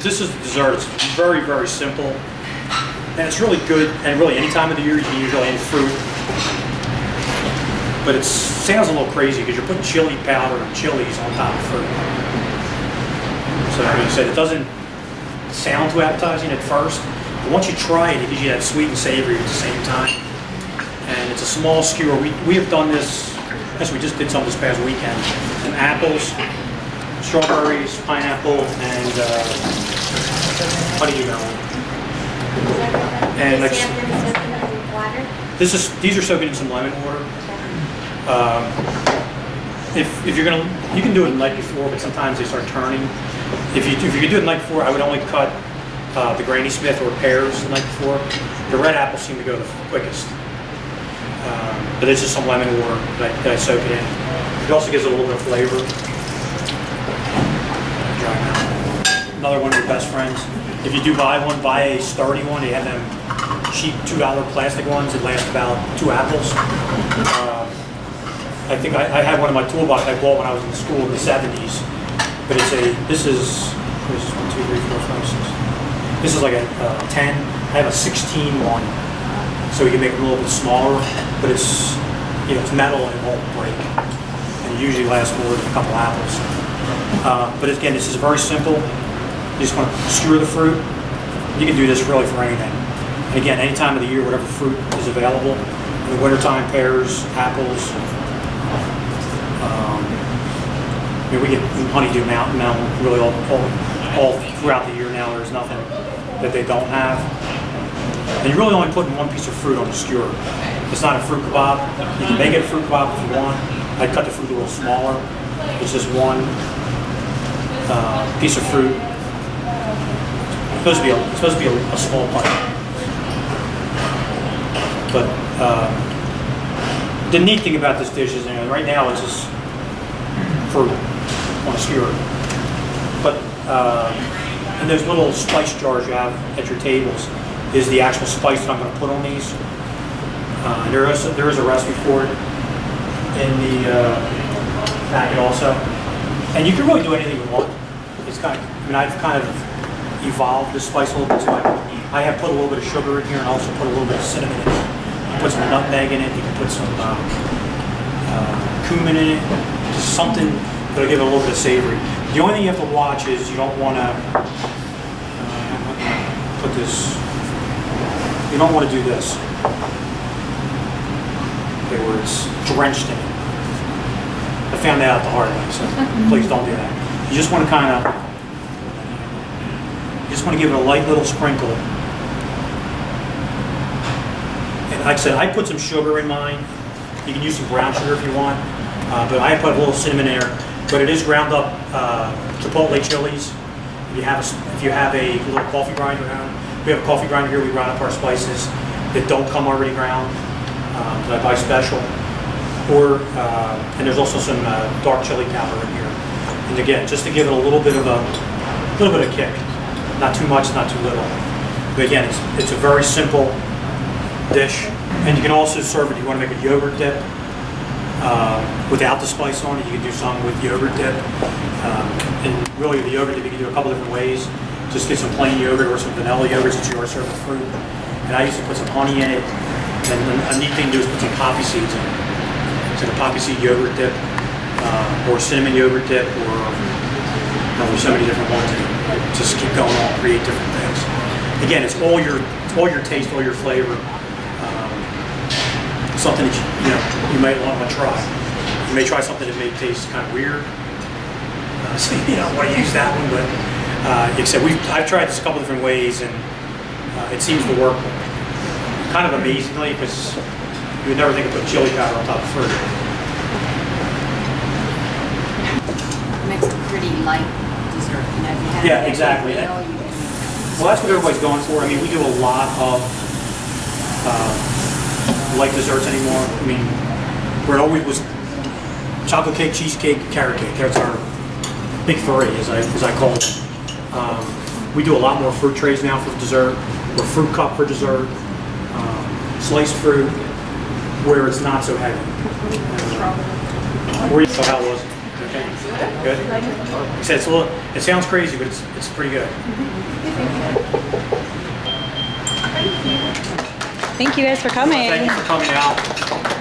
this is the dessert. It's very, very simple. And it's really good, and really any time of the year you can use really any fruit. But it sounds a little crazy because you're putting chili powder and chilies on top of fruit. So like I said, it doesn't sound too appetizing at first, but once you try it, it gives you that sweet and savory at the same time. And it's a small skewer. We have done this, as we just did some this past weekend. And apples, strawberries, pineapple, and honeydew melon. And like, these are soaking in some lemon water. If you're gonna, you can do it the night before, but sometimes they start turning. If you could do it the night before, I would only cut the Granny Smith or pears the night before. The red apples seem to go the quickest. But it's just some lemon water that I soak it in. It also gives it a little bit of flavor. Another one of your best friends. If you do buy one, buy a sturdy one. They have them cheap $2 plastic ones that last about 2 apples. I think I had one in my toolbox I bought when I was in school in the 70s. But it's this is 1, 2, 3, 4, 5, 6. This is like a 10. I have a 16 one. So you can make it a little bit smaller, but it's, you know, it's metal and it won't break. And it usually lasts more than a couple apples. But again, this is very simple. You just want to skewer the fruit. You can do this really for anything. And again, any time of the year, whatever fruit is available. In the wintertime, pears, apples. I mean, we get honeydew melon really all throughout the year now. There's nothing that they don't have. And you're really only putting one piece of fruit on the skewer. It's not a fruit kebab. You can make it a fruit kebab if you want. I cut the fruit a little smaller. It's just one piece of fruit. It's supposed to be a small bite. But the neat thing about this dish is, you know, right now it's just fruit on a skewer. But and those little spice jars you have at your tables is the actual spice that I'm going to put on these. There is a recipe for it in the packet also. And you can really do anything you want. It's kind of, I mean, I've kind of evolved this spice a little bit too. I have put a little bit of sugar in here and also put a little bit of cinnamon in it. You put some nutmeg in it. You can put some cumin in it. Just something that'll give it a little bit of savory. The only thing you have to watch is you don't want to put this. You don't want to do this. Okay, where it's drenched in it. I found that out the hard way, so please don't do that. You just want to kind of, you just want to give it a light little sprinkle. And like I said, I put some sugar in mine. You can use some brown sugar if you want, but I put a little cinnamon in there. But it is ground up chipotle chilies. If you have a little coffee grinder around. We have a coffee grinder here. We grind up our spices that don't come already ground. That I buy special. And there's also some dark chili powder in here. And again, just to give it a little bit of kick. Not too much, not too little. But again, it's a very simple dish. And you can also serve it. You want to make a yogurt dip without the spice on it. You can do some with yogurt dip. And really, the yogurt dip you can do a couple different ways. Just get some plain yogurt or some vanilla yogurt since you are serving fruit. And I used to put some honey in it. And a neat thing to do is put some poppy seeds in it. So the poppy seed yogurt dip, or cinnamon yogurt dip, or there's so many different ones. And just keep going on, create different things. Again, it's all your taste, all your flavor. Something that you might want to try. You may try something that may taste kind of weird. So you don't want to use that one, but except I've tried this a couple different ways, and it seems to work kind of amazingly, because you would never think of putting chili powder on top of fruit. It makes a pretty light dessert. You know, if you have yeah, exactly. Meal, well, that's what everybody's going for. I mean, we do a lot of light desserts anymore. I mean, where it always was chocolate cake, cheesecake, carrot cake. That's our big three, as I call them. We do a lot more fruit trays now for dessert, or fruit cup for dessert, sliced fruit, where it's not so heavy. So how was it? Okay. Good? Like I said, it's a little, it sounds crazy, but it's pretty good. Thank you guys for coming. Thank you for coming out.